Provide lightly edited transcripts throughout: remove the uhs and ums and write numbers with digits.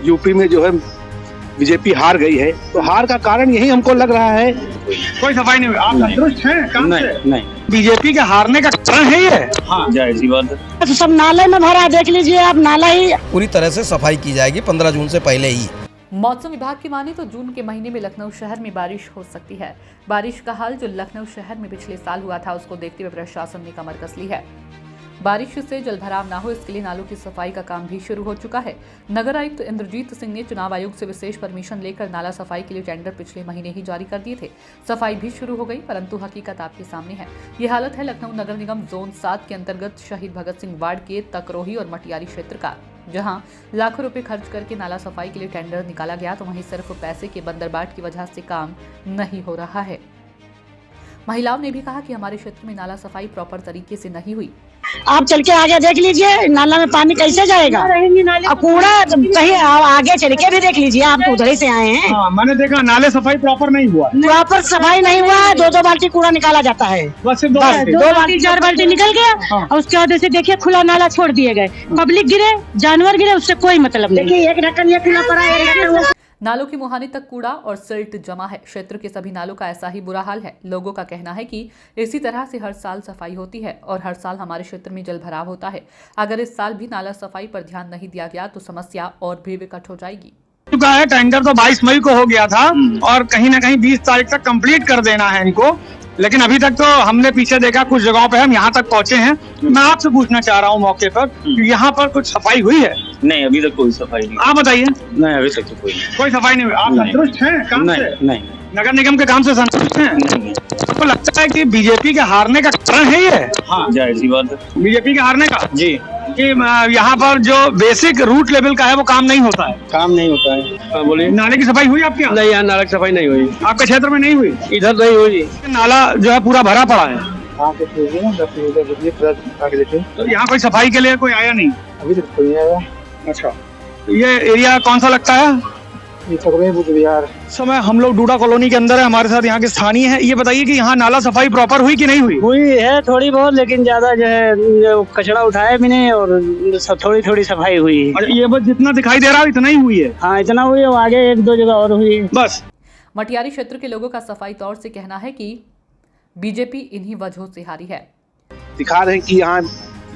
UP में जो है बीजेपी हार गई है, तो हार का कारण यही हमको लग रहा है। कोई सफाई नहीं हुई। आप संतुष्ट हैं काम से? नहीं। बीजेपी के हारने का कारण है ये? हाँ, जाहिर सी बात है। तो सब नाले में भरा, देख लीजिए आप, नाला ही पूरी तरह से सफाई की जाएगी 15 जून से पहले ही। मौसम विभाग की माने तो जून के महीने में लखनऊ शहर में बारिश हो सकती है। बारिश का हाल जो लखनऊ शहर में पिछले साल हुआ था, उसको देखते हुए प्रशासन ने कमर कस ली है। बारिश से जलभराव न हो, इसके लिए नालों की सफाई का काम भी शुरू हो चुका है। नगर आयुक्त इंद्रजीत सिंह ने चुनाव आयोग से विशेष परमिशन लेकर नाला सफाई के लिए टेंडर पिछले महीने ही जारी कर दिए थे। सफाई भी शुरू हो गई, परंतु हकीकत आपके सामने है। ये हालत है लखनऊ नगर निगम जोन 7 के अंतर्गत शहीद भगत सिंह वार्ड के तकरोही और मटियारी क्षेत्र का, जहां लाखों रुपए खर्च करके नाला सफाई के लिए टेंडर निकाला गया, तो वहीं सिर्फ पैसे के बंदरबाट की वजह से काम नहीं हो रहा है। महिलाओं ने भी कहा कि हमारे क्षेत्र में नाला सफाई प्रॉपर तरीके से नहीं हुई। आप चल के आगे देख लीजिए, नाला में पानी कैसे जाएगा। अब कूड़ा कहीं आगे चल के भी देख लीजिए, आप तो उधर ही से आए हैं। हाँ, मैंने देखा नाले सफाई प्रॉपर नहीं हुआ। प्रॉपर सफाई नहीं हुआ है, 2-2 बाल्टी कूड़ा निकाला जाता है। बस सिर्फ 2 बाल्टी 4 बाल्टी निकल गया और उसके बाद ऐसे देखिए खुला नाला छोड़ दिए गए। पब्लिक गिरे, जानवर गिरे, उससे कोई मतलब नहीं। एक ढक्कन ये खुला पड़ा है। नालों की मुहाने तक कूड़ा और सिल्ट जमा है। क्षेत्र के सभी नालों का ऐसा ही बुरा हाल है। लोगों का कहना है कि इसी तरह से हर साल सफाई होती है और हर साल हमारे क्षेत्र में जलभराव होता है। अगर इस साल भी नाला सफाई पर ध्यान नहीं दिया गया तो समस्या और भी विकट हो जाएगी। चुका है, टेंडर तो 22 मई को हो गया था और कहीं ना कहीं 20 तारीख तक कंप्लीट कर देना है इनको, लेकिन अभी तक तो हमने पीछे देखा कुछ जगहों पे हम यहाँ तक पहुँचे हैं। मैं आपसे पूछना चाह रहा हूँ मौके पर कि यहाँ पर कुछ सफाई हुई है? नहीं, अभी तक कोई सफाई नहीं। आप बताइए। नहीं, अभी तक तो कोई सफाई नहीं हुई। आप संतुष्ट हैं काम से? नहीं। नगर निगम के काम से संतुष्ट हैं? नहीं। आपको लगता है कि बीजेपी के हारने का कारण है ये? हाँ, जाहिर सी बात है। बीजेपी के हारने का जी, कि यहाँ पर जो बेसिक रूट लेवल का है वो काम नहीं होता है। काम नहीं होता है। बोलिए। नाले की सफाई हुई आपके यहाँ? नहीं, यहाँ नाला की सफाई नहीं हुई। आपके क्षेत्र में नहीं हुई? इधर नहीं हुई। नाला जो है पूरा भरा पड़ा है। तो यहाँ कोई सफाई के लिए कोई आया नहीं? अभी तक कोई नहीं आया। अच्छा, ये एरिया कौन सा लगता है? बिहार। समय हम लोग डूडा कॉलोनी के अंदर है, हमारे साथ यहाँ के स्थानीय है। ये बताइए कि यहाँ नाला सफाई प्रॉपर हुई कि नहीं हुई? हुई है थोड़ी बहुत, लेकिन ज्यादा जो है जो कचरा उठाया भी नहीं और थोड़ी सफाई हुई है। और ये बस जितना दिखाई दे रहा है इतना ही हुई है? हाँ, इतना हुई है, आगे 1-2 जगह और हुई है बस। मटियारी क्षेत्र के लोगों का सफाई तौर से कहना है कि बीजेपी इन्हीं वजहों से हारी है। दिखा रहे हैं कि यहाँ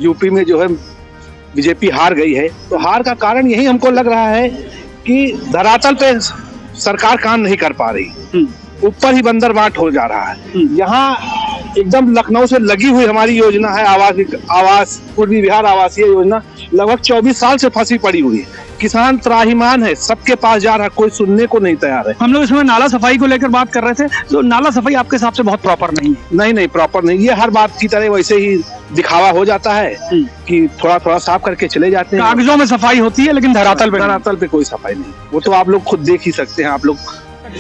यूपी में जो है बीजेपी हार गई है, तो हार का कारण यही हमको लग रहा है कि धरातल पे सरकार काम नहीं कर पा रही, ऊपर ही बंदरबाट हो जा रहा है। यहाँ एकदम लखनऊ से लगी हुई हमारी योजना है आवास पूर्वी बिहार आवासीय योजना, लगभग 24 साल से फंसी पड़ी हुई है। किसान त्राहिमाम है, सबके पास जा रहा है, कोई सुनने को नहीं तैयार है। हम लोग इसमें नाला सफाई को लेकर बात कर रहे थे, तो नाला सफाई आपके हिसाब से बहुत प्रॉपर नहीं है? नहीं, प्रॉपर नहीं। ये हर बात की तरह वैसे ही दिखावा हो जाता है कि थोड़ा साफ करके चले जाते हैं। कागजों में सफाई होती है लेकिन धरातल पे कोई सफाई नहीं। वो तो आप लोग खुद देख ही सकते हैं। आप लोग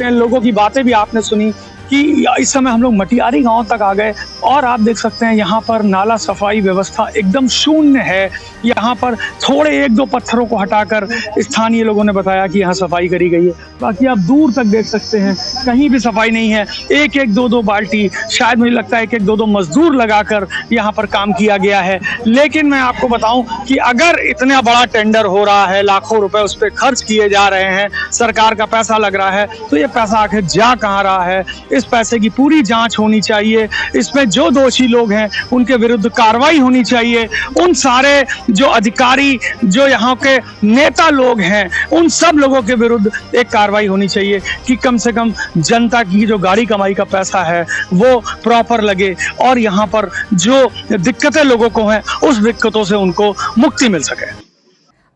लोगों की बातें भी आपने सुनी कि इस समय हम लोग मटियारी गांव तक आ गए और आप देख सकते हैं यहाँ पर नाला सफाई व्यवस्था एकदम शून्य है। यहाँ पर थोड़े 1-2 पत्थरों को हटाकर स्थानीय लोगों ने बताया कि यहाँ सफाई करी गई है, बाकी आप दूर तक देख सकते हैं कहीं भी सफाई नहीं है। 1-1, 2-2 बाल्टी, शायद मुझे लगता है 1-1, 2-2 मजदूर लगाकर यहाँ पर काम किया गया है। लेकिन मैं आपको बताऊं कि अगर इतना बड़ा टेंडर हो रहा है, लाखों रुपए उस पर खर्च किए जा रहे हैं, सरकार का पैसा लग रहा है, तो ये पैसा आखिर जा कहाँ रहा है? इस पैसे की पूरी जांच होनी चाहिए। इसमें जो दोषी लोग हैं उनके विरुद्ध कार्रवाई होनी चाहिए। उन सारे जो अधिकारी, जो यहाँ के नेता लोग हैं, उन सब लोगों के विरुद्ध एक कार्रवाई होनी चाहिए कि कम से कम जनता की जो गाड़ी कमाई का पैसा है वो प्रॉपर लगे और यहाँ पर जो दिक्कतें लोगों को हैं उस दिक्कतों से उनको मुक्ति मिल सके।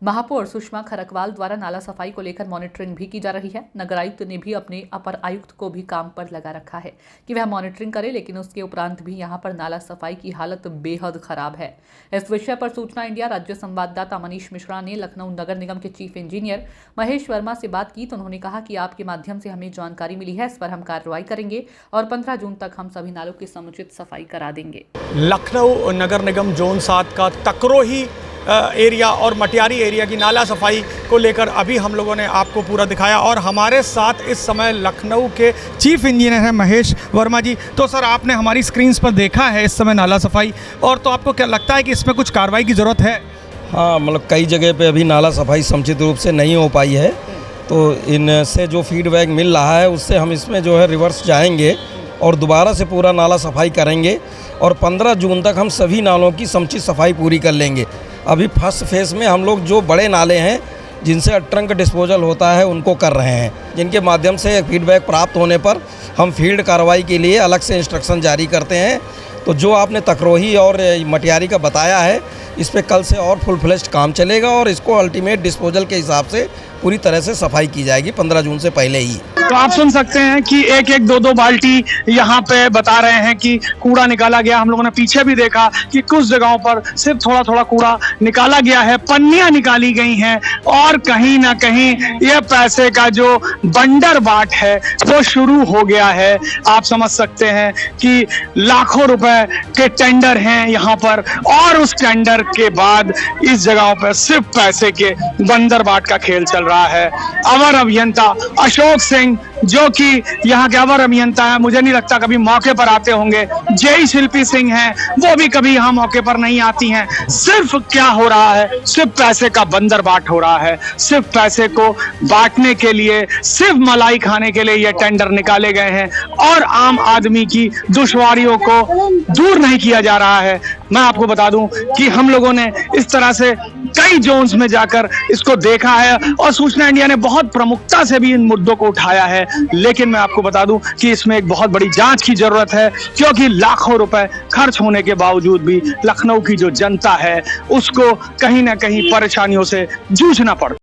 महापौर सुषमा खरकवाल द्वारा नाला सफाई को लेकर मॉनिटरिंग भी की जा रही है। नगर आयुक्त ने भी अपने अपर आयुक्त को भी काम पर लगा रखा है कि वह मॉनिटरिंग करे, लेकिन उसके उपरांत भी यहां पर नाला सफाई की हालत बेहद खराब है। इस विषय पर सूचना इंडिया राज्य संवाददाता मनीष मिश्रा ने लखनऊ नगर निगम के चीफ इंजीनियर महेश वर्मा से बात की, तो उन्होंने कहा कि आपके माध्यम से हमें जानकारी मिली है, इस पर हम कार्रवाई करेंगे और 15 जून तक हम सभी नालों की समुचित सफाई करा देंगे। लखनऊ नगर निगम जोन 7 का तकरोही एरिया और मटियारी एरिया की नाला सफाई को लेकर अभी हम लोगों ने आपको पूरा दिखाया और हमारे साथ इस समय लखनऊ के चीफ इंजीनियर हैं महेश वर्मा जी। तो सर, आपने हमारी स्क्रीन्स पर देखा है इस समय नाला सफाई, और तो आपको क्या लगता है कि इसमें कुछ कार्रवाई की ज़रूरत है? हाँ, मतलब कई जगह पे अभी नाला सफाई समुचित रूप से नहीं हो पाई है, तो इनसे जो फीडबैक मिल रहा है उससे हम इसमें जो है रिवर्स जाएंगे और दोबारा से पूरा नाला सफाई करेंगे और 15 जून तक हम सभी नालों की समुचित सफाई पूरी कर लेंगे। अभी फर्स्ट फेज़ में हम लोग जो बड़े नाले हैं जिनसे ट्रंक डिस्पोजल होता है उनको कर रहे हैं, जिनके माध्यम से फीडबैक प्राप्त होने पर हम फील्ड कार्रवाई के लिए अलग से इंस्ट्रक्शन जारी करते हैं। तो जो आपने तकरोही और मटियारी का बताया है, इस पे कल से और फुल फ्लेश्ड काम चलेगा और इसको अल्टीमेट डिस्पोजल के हिसाब से पूरी तरह से सफाई की जाएगी 15 जून से पहले ही। तो आप सुन सकते हैं कि एक एक दो दो बाल्टी यहाँ पे बता रहे हैं कि कूड़ा निकाला गया। हम लोगों ने पीछे भी देखा कि कुछ जगहों पर सिर्फ थोड़ा थोड़ा कूड़ा निकाला गया है, पन्नियां निकाली गई हैं और कहीं ना कहीं ये पैसे का जो बंडर बाट है वो शुरू हो गया है। आप समझ सकते हैं कि लाखों रुपए के टेंडर हैं यहाँ पर और उस टेंडर के बाद इस जगहों पर सिर्फ पैसे के बंदर बाट का खेल चल रहा है। अवर अभियंता अशोक सिंह जो कि यहाँ के अवर अभियंता है, मुझे नहीं लगता कभी मौके पर आते होंगे। जय शिल्पी सिंह हैं, वो भी कभी यहाँ मौके पर नहीं आती हैं। सिर्फ क्या हो रहा है, सिर्फ पैसे का बंदर बाट हो रहा है। सिर्फ पैसे को बांटने के लिए, सिर्फ मलाई खाने के लिए ये टेंडर निकाले गए हैं और आम आदमी की दुश्वारियों को दूर नहीं किया जा रहा है। मैं आपको बता दूं कि हम लोगों ने इस तरह से कई जोन्स में जाकर इसको देखा है और सूचना इंडिया ने बहुत प्रमुखता से भी इन मुद्दों को उठाया है। लेकिन मैं आपको बता दूं कि इसमें एक बहुत बड़ी जांच की जरूरत है, क्योंकि लाखों रुपए खर्च होने के बावजूद भी लखनऊ की जो जनता है उसको कहीं ना कहीं परेशानियों से जूझना पड़ता है।